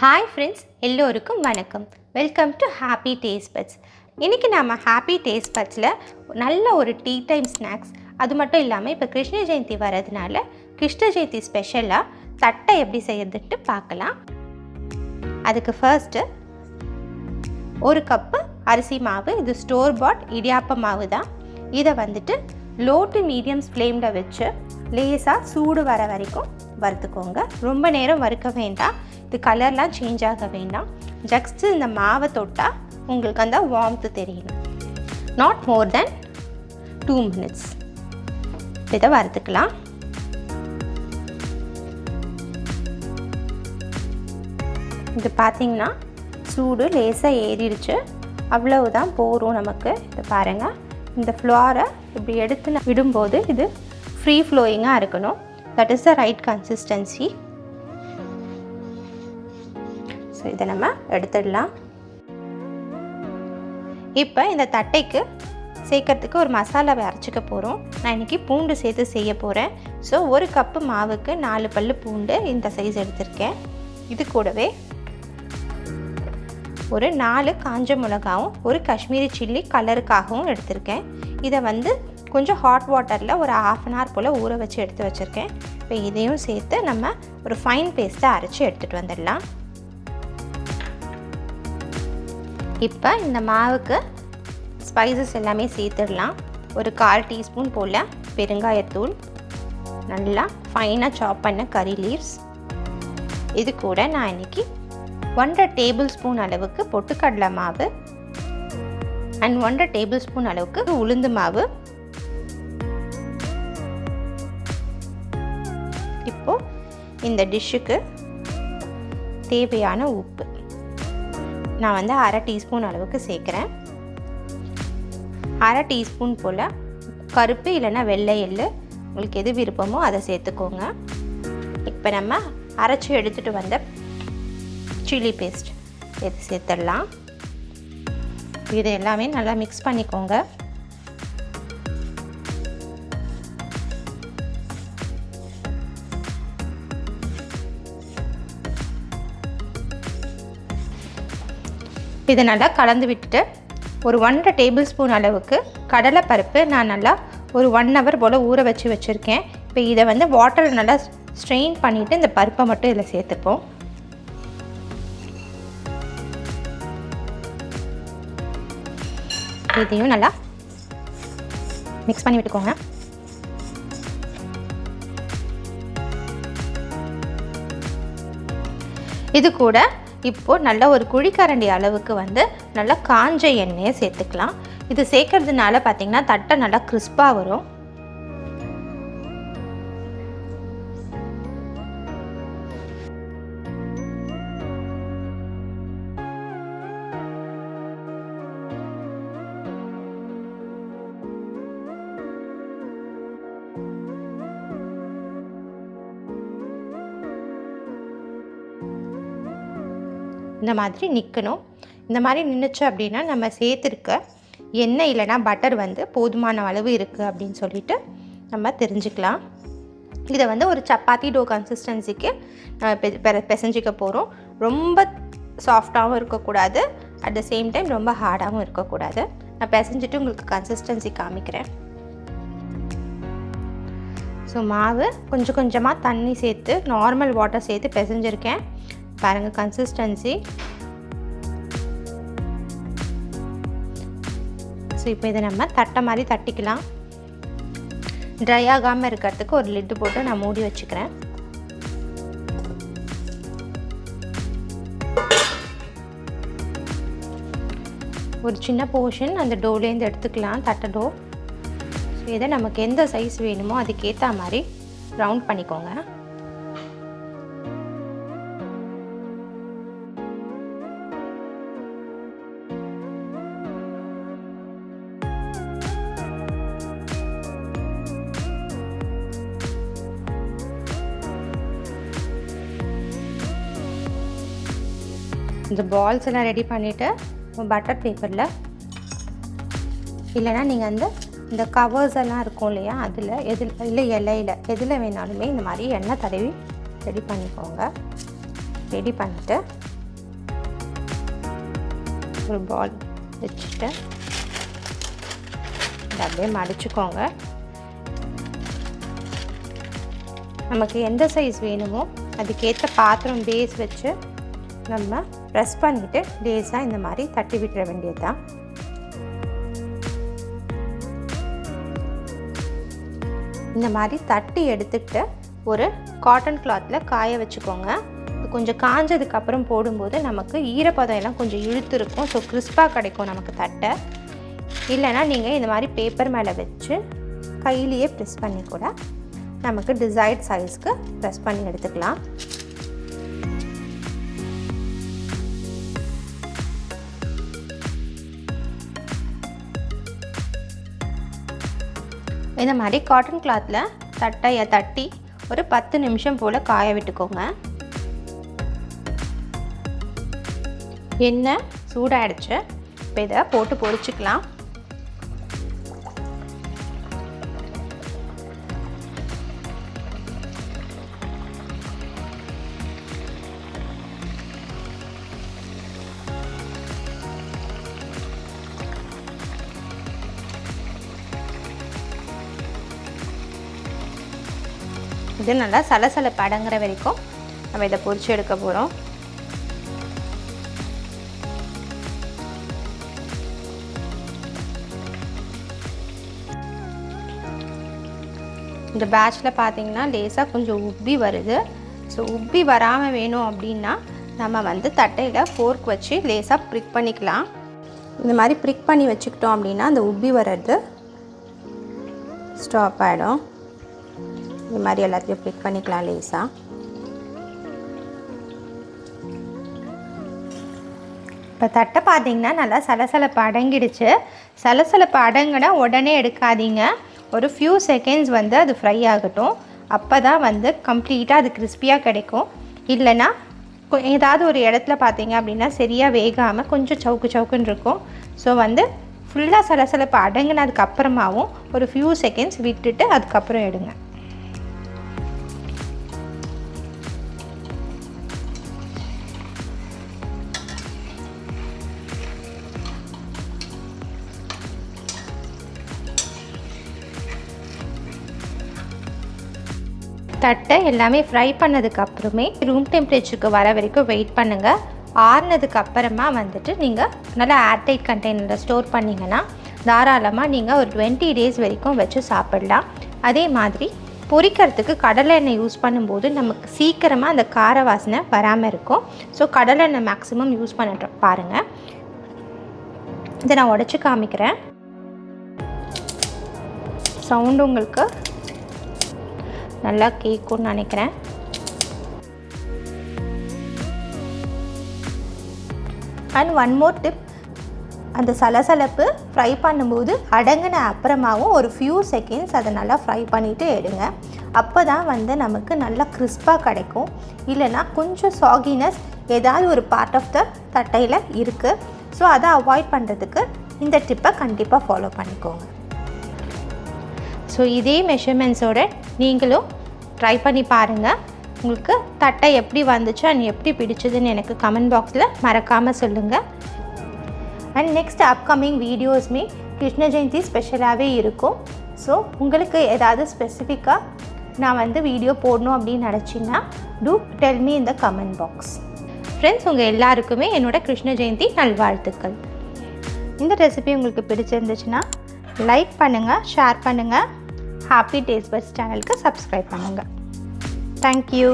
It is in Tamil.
ஹாய் ஃப்ரெண்ட்ஸ், எல்லோருக்கும் வணக்கம். Welcome to happy taste buds. இன்றைக்கி நம்ம ஹாப்பி டேஸ்ட் பட்ஸில் நல்ல ஒரு டீ டைம் ஸ்நாக்ஸ், அது மட்டும் இல்லாமல் இப்போ கிருஷ்ண ஜெயந்தி வரதுனால கிருஷ்ண ஜெயந்தி ஸ்பெஷலாக தட்டை எப்படி செய்யறதுட்டு பார்க்கலாம். அதுக்கு ஃபர்ஸ்ட்டு ஒரு கப்பு அரிசி மாவு, இது ஸ்டோர் பாட் இடியாப்ப மாவு தான். இதை வந்துட்டு லோ டு மீடியம் ஃப்ளேமில் வச்சு லேசாக சூடு வர வரைக்கும் வறுத்துக்கோங்க. ரொம்ப நேரம் வறுக்க வேண்டாம், இது கலர்லாம் சேஞ்ச் ஆக வேண்டாம். ஜஸ்ட்டு இந்த மாவை தொட்டால் உங்களுக்கு அந்த வார்ம்த்து தெரியணும். நாட் மோர் தென் 2 minutes இதை வறுத்துக்கலாம். இது பார்த்திங்கன்னா சூடு லேசாக ஏறிடுச்சு, அவ்வளவுதான் போகிறோம் நமக்கு. இது பாருங்கள், இந்த ஃப்ளோரை இப்படி எடுத்து விடும்போது இது ஃப்ரீ ஃப்ளோயிங்காக இருக்கணும். That is the right consistency. So இதை நம்ம எடுத்துடலாம். இப்போ இந்த தட்டைக்கு சேர்க்கறதுக்கு ஒரு மசாலாவை அரைச்சிக்க போகிறோம். நான் இன்றைக்கி பூண்டு சேர்த்து செய்ய போகிறேன். ஸோ ஒரு கப்பு மாவுக்கு 4 பல்லு பூண்டு இந்த சைஸ் எடுத்திருக்கேன். இது கூடவே ஒரு 4 காஞ்ச மிளகாவும் ஒரு காஷ்மீரி சில்லி கலருக்காகவும் எடுத்திருக்கேன். இதை கொஞ்சம் ஹாட் வாட்டரில் ஒரு 1/2 an hour போல் ஊற வச்சு எடுத்து வச்சுருக்கேன். இப்போ இதையும் சேர்த்து நம்ம ஒரு ஃபைன் பேஸ்ட்டை அரைச்சி எடுத்துகிட்டு வந்துடலாம். இப்போ இந்த மாவுக்கு ஸ்பைசஸ் எல்லாமே சேர்த்துடலாம். ஒரு 1/4 டீஸ்பூன் போல் பெருங்காயத்தூள், நல்லா ஃபைனாக சாப் பண்ண கறி லீவ்ஸ், இது கூட நான் இன்றைக்கி 1.5 டேபிள்ஸ்பூன் அளவுக்கு பொட்டுக்கடலை மாவு அண்ட் 1.5 டேபிள்ஸ்பூன் அளவுக்கு உளுந்து மாவு. இப்போது இந்த டிஷ்ஷுக்கு தேவையான உப்பு நான் 1/2 டீஸ்பூன் அளவுக்கு சேர்க்குறேன். 1/2 டீஸ்பூன் போல் கருப்பு இல்லைன்னா வெள்ளை எள்ளு, உங்களுக்கு எது விருப்பமோ அதை சேர்த்துக்கோங்க. இப்போ நம்ம அரைச்சி எடுத்துகிட்டு வந்த சில்லி பேஸ்ட் இது சேர்த்துடலாம். இது எல்லாமே நல்லா மிக்ஸ் பண்ணிக்கோங்க. இதை நல்லா கலந்து விட்டுட்டு ஒரு 1.5 டேபிள்ஸ்பூன் அளவுக்கு கடலைப்பருப்பு நான் நல்லா ஒரு 1 hour போல் ஊற வச்சு வச்சுருக்கேன். இப்போ இதை வாட்டரை நல்லா ஸ்ட்ரெயின் பண்ணிவிட்டு இந்த பருப்பை மட்டும் இதில் சேர்த்துப்போம். இதையும் நல்லா மிக்ஸ் பண்ணி விட்டுக்கோங்க. இது கூட இப்போது நல்ல ஒரு குழிக்கரண்டி அளவுக்கு நல்லா காஞ்ச எண்ணெயை சேர்த்துக்கலாம். இது சேர்க்கறதுனால பார்த்திங்கன்னா தட்டை நல்லா கிறிஸ்பாக வரும். இந்த மாதிரி நிற்கணும். இந்த மாதிரி நின்றுச்சு அப்படின்னா நம்ம சேர்த்துருக்க எண்ணெய் இல்லைனா பட்டர் போதுமான அளவு இருக்குது அப்படின்னு சொல்லிட்டு நம்ம தெரிஞ்சுக்கலாம். இதை ஒரு சப்பாத்தி டோ கன்சிஸ்டன்சிக்கு பிசைஞ்சிக்க போகிறோம். ரொம்ப சாஃப்டாகவும் இருக்கக்கூடாது, அட் த சேம் டைம் ரொம்ப ஹார்டாகவும் இருக்கக்கூடாது. நான் பிசைஞ்சிட்டு உங்களுக்கு கன்சிஸ்டன்சி காமிக்கிறேன். ஸோ மாவு கொஞ்சம் கொஞ்சமாக தண்ணி சேர்த்து நார்மல் வாட்டர் சேர்த்து பிசைஞ்சிருக்கேன். பாருங்கள் கன்சிஸ்டன்சி. ஸோ இப்போ இதை நம்ம தட்டை மாதிரி தட்டிக்கலாம். ட்ரை ஆகாமல் இருக்கிறதுக்கு ஒரு லிட்டு போட்டு நான் மூடி வச்சுக்கிறேன். ஒரு சின்ன போர்ஷன் அந்த டோலேருந்து எடுத்துக்கலாம், தட்டை டோ. ஸோ இதை நமக்கு எந்த சைஸ் வேணுமோ அதுக்கேற்ற மாதிரி ரவுண்ட் பண்ணிக்கோங்க. இந்த பால்ஸ் எல்லாம் ரெடி பண்ணிவிட்டு பட்டர் பேப்பரில் இல்லைனா நீங்கள் இந்த கவர்ஸ் எல்லாம் இருக்கும் இல்லையா, அதில் இல்லை இலையில் எதில் வேணாலுமே இந்த மாதிரி எண்ணெய் தடவி ரெடி பண்ணிக்கோங்க. ரெடி பண்ணிவிட்டு ஒரு பால் வச்சுட்டு அப்படியே மடிச்சுக்கோங்க. நமக்கு எந்த சைஸ் வேணுமோ அதுக்கேற்ற பாத்திரம் பேஸ் வச்சு நம்ம ப்ரெஸ் பண்ணிவிட்டு லேஸாக இந்த மாதிரி தட்டி விட்டுற வேண்டியது தான். இந்த மாதிரி தட்டி எடுத்துக்கிட்டு ஒரு காட்டன் கிளாத்தில் காய வச்சுக்கோங்க. இது கொஞ்சம் காஞ்சதுக்கப்புறம் போடும்போது நமக்கு ஈரப்பதம் எல்லாம் கொஞ்சம் இழுத்துருக்கும். ஸோ கிறிஸ்பாக கிடைக்கும் நமக்கு தட்டை. இல்லைனா நீங்கள் இந்த மாதிரி பேப்பர் மேலே வச்சு கையிலேயே ப்ரெஸ் பண்ணி கூட நமக்கு டிசைர்ட் சைஸ்க்கு ப்ரெஸ் பண்ணி எடுத்துக்கலாம். இந்த மாதிரி காட்டன் கிளாத்தில் தட்டையை தட்டி ஒரு 10 நிமிஷம் போல் காய விட்டுக்கோங்க. எண்ணெய் சூடாகிடுச்சு. இப்போ இதை போட்டு பொரிச்சிக்கலாம். இது நல்லா சலசலப்பு அடங்குற வரைக்கும் நம்ம இதை பொரிச்சு எடுக்க போகிறோம். இந்த பேட்சில் பார்த்தீங்கன்னா லேசாக கொஞ்சம் உப்பி வருது. ஸோ உப்பி வராமல் வேணும் அப்படின்னா நம்ம வந்து தட்டையில் ஃபோர்க் வச்சு லேசாக ப்ரிக் பண்ணிக்கலாம். இந்த மாதிரி ப்ரிக் பண்ணி வச்சுக்கிட்டோம் அப்படின்னா அந்த உப்பி வர்றது ஸ்டாப் ஆகிடும். இந்த மாதிரி எல்லாத்தையும் ப்ரிக் பண்ணிக்கலாம் லேசாக. இப்போ தட்டை பார்த்தீங்கன்னா நல்லா சலசலப்பு அடங்கிடுச்சு. சலசலப்பு அடங்கினா உடனே எடுக்காதீங்க. ஒரு ஃபியூ செகண்ட்ஸ் வந்து அது ஃப்ரை ஆகட்டும். அப்போ தான் வந்து கம்ப்ளீட்டாக அது கிறிஸ்பியாக கிடைக்கும். இல்லைன்னா ஏதாவது ஒரு இடத்துல பார்த்தீங்க அப்படின்னா சரியாக வேகாமல் கொஞ்சம் சவுக்கு சவுக்குன்னு இருக்கும். ஸோ வந்து ஃபுல்லாக சலசலப்பு அடங்கினதுக்கப்புறமாவும் ஒரு ஃபியூ செகண்ட்ஸ் விட்டுட்டு அதுக்கப்புறம் எடுங்க. தட்டை எல்லாமே ஃப்ரை பண்ணதுக்கப்புறமே ரூம் டெம்பரேச்சருக்கு வர வரைக்கும் வெயிட் பண்ணுங்கள். ஆறுனதுக்கப்புறமா வந்துட்டு நீங்கள் நல்லா ஏர்டைட் கண்டெய்னரில் ஸ்டோர் பண்ணிங்கன்னா தாராளமாக நீங்கள் ஒரு 20 டேஸ் வரைக்கும் வச்சு சாப்பிடலாம். அதே மாதிரி பொரிக்கிறதுக்கு கடலை எண்ணெய் யூஸ் பண்ணும்போது நமக்கு சீக்கிரமாக அந்த கார வாசனை வராமல் இருக்கும். ஸோ கடலை எண்ணெய் மேக்ஸிமம் யூஸ் பண்ண பாருங்கள். இதை நான் உடச்சி காமிக்கிறேன். சவுண்டு உங்களுக்கு நல்லா கேட்கும்னு நினைக்கிறேன். அண்ட் ஒன் மோர் டிப், அந்த சலசலப்பு ஃப்ரை பண்ணும்போது அடங்கின அப்புறமாவும் ஒரு ஃபியூ செகண்ட்ஸ் அதை நல்லா ஃப்ரை பண்ணிவிட்டு எடுங்க. அப்போ தான் வந்து நமக்கு நல்லா கிறிஸ்பாக கிடைக்கும். இல்லைனா கொஞ்சம் சாகினஸ் ஏதாவது ஒரு பார்ட் ஆஃப் த தட்டையில் இருக்குது. ஸோ அதை அவாய்ட் பண்ணுறதுக்கு இந்த டிப்பை கண்டிப்பாக ஃபாலோ பண்ணிக்கோங்க. ஸோ இதே மெஷர்மெண்ட்ஸோடு நீங்களும் ட்ரை பண்ணி பாருங்கள். உங்களுக்கு தட்டை எப்படி வந்துச்சு அண்ட் எப்படி பிடிச்சதுன்னு எனக்கு கமெண்ட் பாக்ஸில் மறக்காமல் சொல்லுங்கள். அண்ட் நெக்ஸ்ட் அப்கமிங் வீடியோஸ்மே கிருஷ்ண ஜெயந்தி ஸ்பெஷலாகவே இருக்கும். ஸோ உங்களுக்கு ஏதாவது ஸ்பெசிஃபிக்காக நான் வந்து வீடியோ போடணும் அப்படின்னு நினச்சிங்கன்னா do tell me in the comment box. Friends, உங்கள் எல்லாருக்குமே என்னோடய கிருஷ்ண ஜெயந்தி நல்வாழ்த்துக்கள். இந்த ரெசிபி உங்களுக்கு பிடிச்சிருந்துச்சுன்னா லைக் பண்ணுங்கள், ஷேர் பண்ணுங்கள், ஹாப்பி டேஸ்ட் பட்ஸ் சேனலுக்கு சப்ஸ்கிரைப் பண்ணுங்கள். தேங்க்யூ.